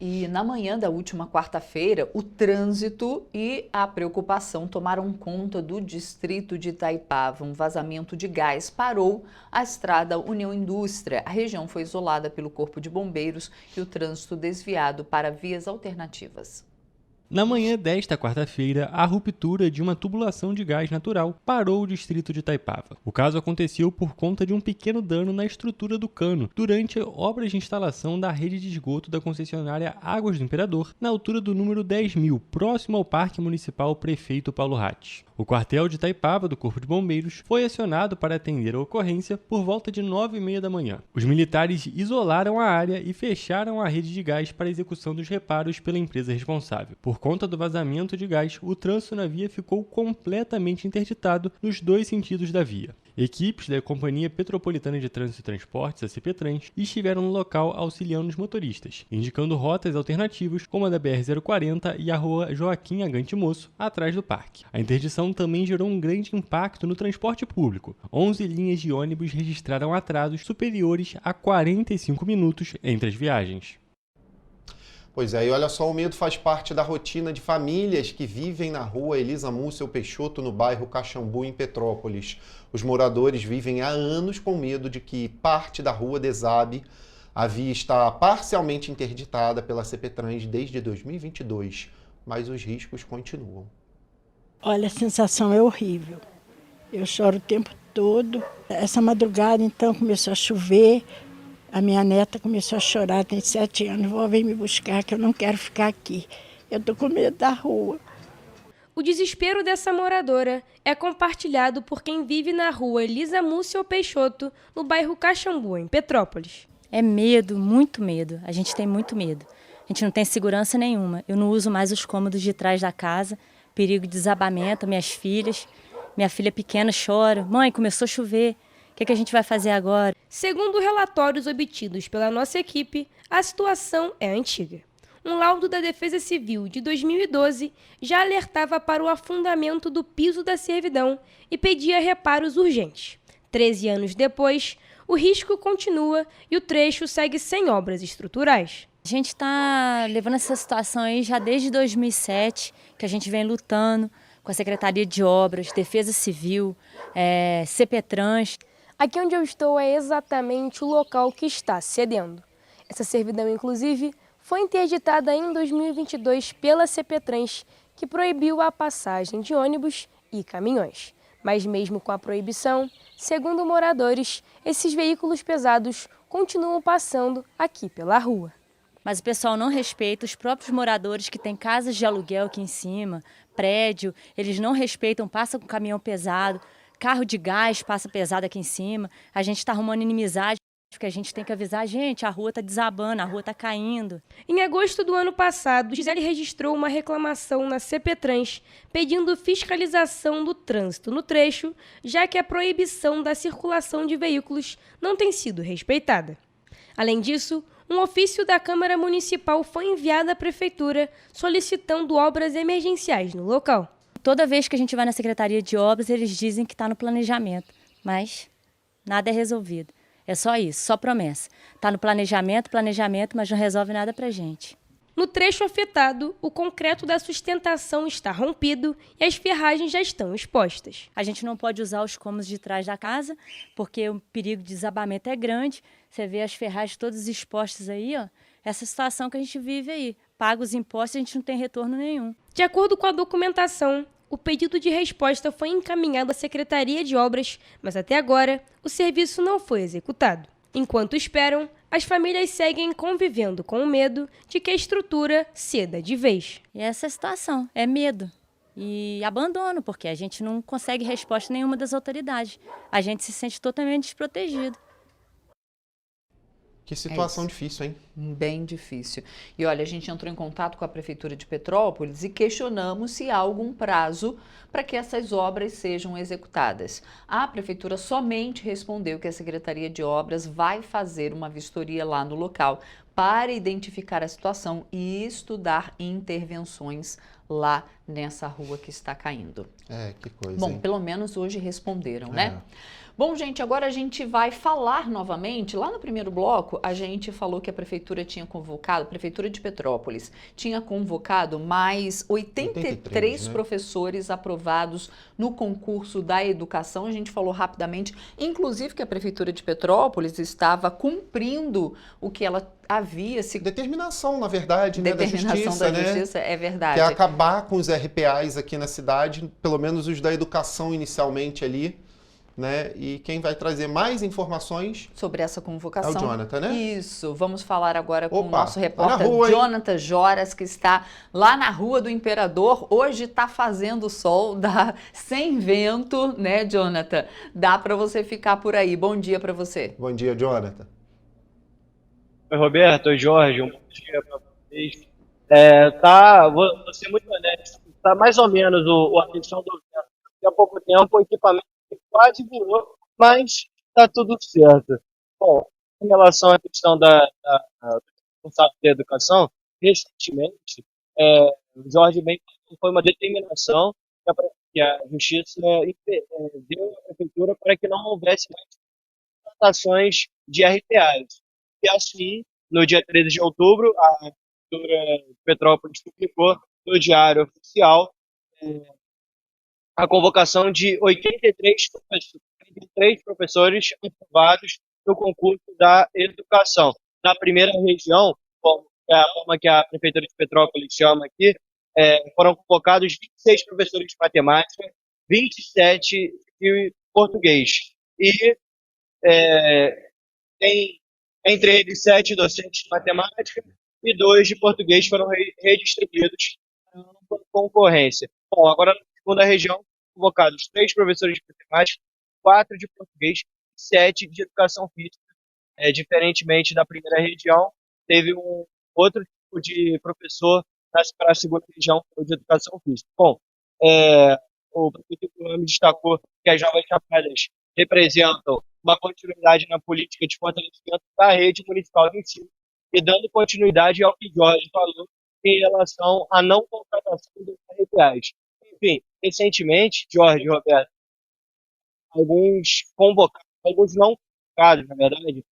E na manhã da última quarta-feira, o trânsito e a preocupação tomaram conta do distrito de Itaipava. Um vazamento de gás parou a estrada União Indústria. A região foi isolada pelo Corpo de Bombeiros e o trânsito desviado para vias alternativas. Na manhã desta quarta-feira, a ruptura de uma tubulação de gás natural parou o distrito de Itaipava. O caso aconteceu por conta de um pequeno dano na estrutura do cano, durante obras de instalação da rede de esgoto da concessionária Águas do Imperador, na altura do número 10.000, próximo ao Parque Municipal Prefeito Paulo Ratti. O quartel de Itaipava do Corpo de Bombeiros foi acionado para atender a ocorrência por volta de 9h30 da manhã. Os militares isolaram a área e fecharam a rede de gás para a execução dos reparos pela empresa responsável. Por conta do vazamento de gás, o trânsito na via ficou completamente interditado nos dois sentidos da via. Equipes da Companhia Petropolitana de Trânsito e Transportes, a CPTrans, estiveram no local auxiliando os motoristas, indicando rotas alternativas como a da BR-040 e a rua Joaquim Agante Moço, atrás do parque. A interdição também gerou um grande impacto no transporte público. 11 linhas de ônibus registraram atrasos superiores a 45 minutos entre as viagens. Pois é, e olha só, o medo faz parte da rotina de famílias que vivem na rua Elisa Múcio Peixoto, no bairro Caxambu, em Petrópolis. Os moradores vivem há anos com medo de que parte da rua desabe. A via está parcialmente interditada pela CPTrans desde 2022, mas os riscos continuam. Olha, a sensação é horrível. Eu choro o tempo todo. Essa madrugada, então, começou a chover. A minha neta começou a chorar, tem 7 anos, vó, vem me buscar que eu não quero ficar aqui. Eu tô com medo da rua. O desespero dessa moradora é compartilhado por quem vive na rua Elisa Múcio Peixoto, no bairro Caxambu, em Petrópolis. É medo, muito medo. A gente tem muito medo. A gente não tem segurança nenhuma. Eu não uso mais os cômodos de trás da casa. Perigo de desabamento, minhas filhas. Minha filha pequena chora. Mãe, começou a chover. O que a gente vai fazer agora? Segundo relatórios obtidos pela nossa equipe, a situação é antiga. Um laudo da Defesa Civil de 2012 já alertava para o afundamento do piso da servidão e pedia reparos urgentes. 13 anos depois, o risco continua e o trecho segue sem obras estruturais. A gente está levando essa situação aí já desde 2007, que a gente vem lutando com a Secretaria de Obras, Defesa Civil, CPTrans. Aqui onde eu estou é exatamente o local que está cedendo. Essa servidão, inclusive, foi interditada em 2022 pela CPTrans, que proibiu a passagem de ônibus e caminhões. Mas mesmo com a proibição, segundo moradores, esses veículos pesados continuam passando aqui pela rua. Mas o pessoal não respeita, os próprios moradores que têm casas de aluguel aqui em cima, prédio, eles não respeitam, passa com caminhão pesado, carro de gás passa pesado aqui em cima. A gente está arrumando inimizade, porque a gente tem que avisar, gente, a rua está desabando, a rua está caindo. Em agosto do ano passado, Gisele registrou uma reclamação na CPTrans pedindo fiscalização do trânsito no trecho, já que a proibição da circulação de veículos não tem sido respeitada. Além disso, um ofício da Câmara Municipal foi enviado à Prefeitura solicitando obras emergenciais no local. Toda vez que a gente vai na Secretaria de Obras, eles dizem que está no planejamento, mas nada é resolvido. É só isso, só promessa. Está no planejamento, mas não resolve nada pra gente. No trecho afetado, o concreto da sustentação está rompido e as ferragens já estão expostas. A gente não pode usar os cômodos de trás da casa, porque o perigo de desabamento é grande. Você vê as ferragens todas expostas aí, ó. Essa situação que a gente vive aí. Paga os impostos e a gente não tem retorno nenhum. De acordo com a documentação, o pedido de resposta foi encaminhado à Secretaria de Obras, mas até agora o serviço não foi executado. Enquanto esperam, as famílias seguem convivendo com o medo de que a estrutura ceda de vez. E essa é a situação, é medo e abandono, porque a gente não consegue resposta nenhuma das autoridades. A gente se sente totalmente desprotegido. Que situação difícil, hein? Bem difícil. E olha, a gente entrou em contato com a Prefeitura de Petrópolis e questionamos se há algum prazo para que essas obras sejam executadas. A Prefeitura somente respondeu que a Secretaria de Obras vai fazer uma vistoria lá no local para identificar a situação e estudar intervenções lá nessa rua que está caindo. Que coisa, Bom, hein? pelo menos hoje responderam, né? Bom, gente, agora a gente vai falar novamente. Lá no primeiro bloco, a gente falou que a Prefeitura tinha convocado, a Prefeitura de Petrópolis, tinha convocado mais 83 né? professores aprovados no concurso da educação. A gente falou rapidamente, inclusive que a Prefeitura de Petrópolis estava cumprindo o que ela havia se... Determinação, na verdade, né, Determinação da Justiça, né? é verdade. Que é acabar com os RPAs aqui na cidade, pelo menos os da educação inicialmente ali, né? E quem vai trazer mais informações sobre essa convocação é o Jonathan, né? Isso, vamos falar agora com o nosso tá repórter na rua, Jonathan Joras, que está lá na Rua do Imperador. Hoje está fazendo sol, dá sem vento, né, Jonathan? Dá para você ficar por aí. Bom dia para você. Bom dia, Jonathan. Oi, Roberto. Oi, Jorge. Um bom dia para vocês. Vou ser muito honesto, tá mais ou menos a questão do vento. Há pouco tempo o equipamento quase voou, mas tá tudo certo. Bom, em relação à questão do responsável da educação, recentemente, o Jorge bem foi uma determinação que a Justiça deu à Prefeitura para que não houvesse mais plantações de RPAs. E assim, no dia 13 de outubro, a Prefeitura de Petrópolis publicou no Diário Oficial a convocação de 83 professores aprovados no concurso da educação. Na primeira região, a forma que a Prefeitura de Petrópolis chama aqui, foram convocados 26 professores de matemática, 27 de português. E tem entre eles 7 docentes de matemática e 2 de português foram redistribuídos por concorrência. Bom, agora na segunda região, convocados 3 professores de matemática, 4 de português e 7 de educação física. Diferentemente da primeira região, teve um outro tipo de professor para a segunda região, de educação física. Bom, o prefeito me destacou que as Jovens Chapadas representam uma continuidade na política de fortalecimento da rede municipal de ensino e dando continuidade ao que Jorge falou em relação à não contratação dos RPAs. Enfim, recentemente, Jorge e Roberto, alguns não convocados, na verdade,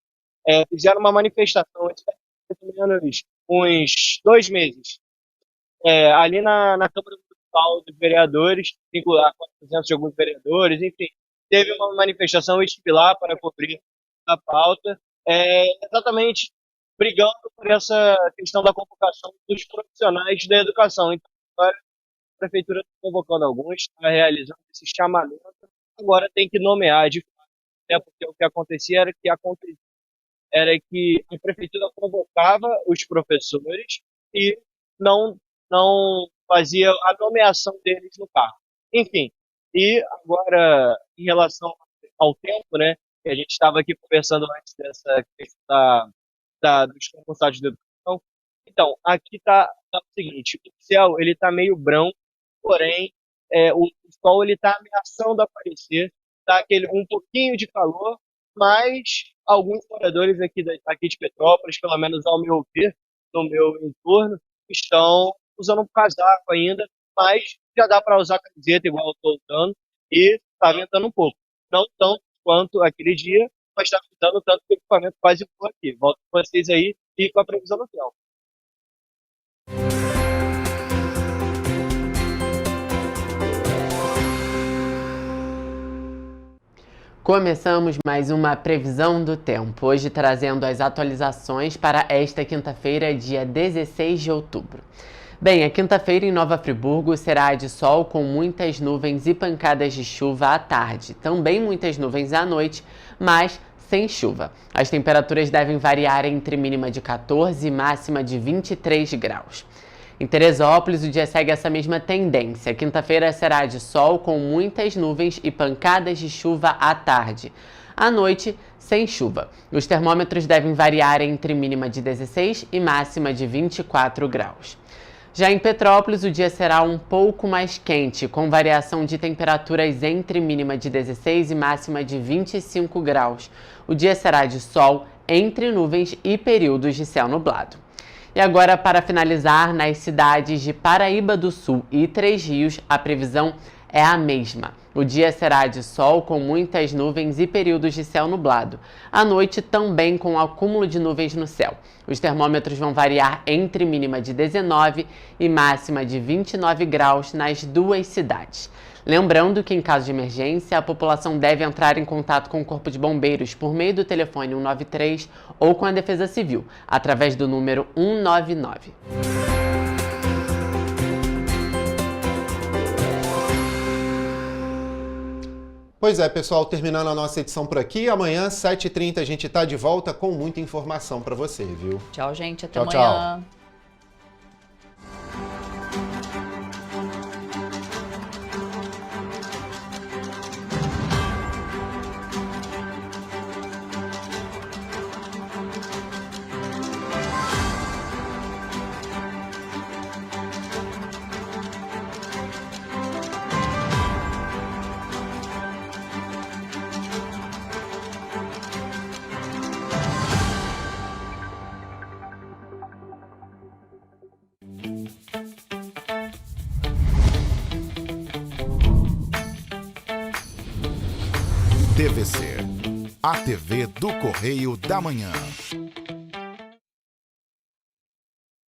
fizeram uma manifestação há mais ou menos uns 2 meses, ali na Câmara Municipal dos Vereadores, vincular com a presença de alguns vereadores, enfim, teve uma manifestação, eu estive lá para cobrir a pauta, exatamente brigando por essa questão da convocação dos profissionais da educação. Então, agora, a Prefeitura está convocando alguns, está realizando esse chamamento, agora tem que nomear de fato, porque o que acontecia era que era que a prefeitura convocava os professores e não fazia a nomeação deles no cargo. Enfim, e agora, em relação ao tempo, né, que a gente estava aqui conversando antes dessa questão dos concursados de educação, então, aqui está o seguinte, o céu ele está meio branco, porém, o sol ele está ameaçando aparecer, está um pouquinho de calor, mas alguns moradores aqui de Petrópolis, pelo menos ao meu ver, no meu entorno, estão usando um casaco ainda, mas já dá para usar camiseta igual eu estou usando e está ventando um pouco. Não tanto quanto aquele dia, mas está ventando tanto que o equipamento quase voa aqui. Volto com vocês aí e com a previsão do tempo. Começamos mais uma previsão do tempo, hoje trazendo as atualizações para esta quinta-feira, dia 16 de outubro. Bem, a quinta-feira em Nova Friburgo será de sol com muitas nuvens e pancadas de chuva à tarde. Também muitas nuvens à noite, mas sem chuva. As temperaturas devem variar entre mínima de 14 e máxima de 23 graus. Em Teresópolis, o dia segue essa mesma tendência. Quinta-feira será de sol com muitas nuvens e pancadas de chuva à tarde. À noite, sem chuva. Os termômetros devem variar entre mínima de 16 e máxima de 24 graus. Já em Petrópolis, o dia será um pouco mais quente, com variação de temperaturas entre mínima de 16 e máxima de 25 graus. O dia será de sol entre nuvens e períodos de céu nublado. E agora, para finalizar, nas cidades de Paraíba do Sul e Três Rios, a previsão é a mesma. O dia será de sol com muitas nuvens e períodos de céu nublado. À noite também com acúmulo de nuvens no céu. Os termômetros vão variar entre mínima de 19 e máxima de 29 graus nas duas cidades. Lembrando que em caso de emergência, a população deve entrar em contato com o Corpo de Bombeiros por meio do telefone 193 ou com a Defesa Civil, através do número 199. Pois é, pessoal, terminando a nossa edição por aqui. Amanhã, 7h30, a gente está de volta com muita informação para você, viu? Tchau, gente. Até amanhã. Tchau. TVC, a TV do Correio da Manhã.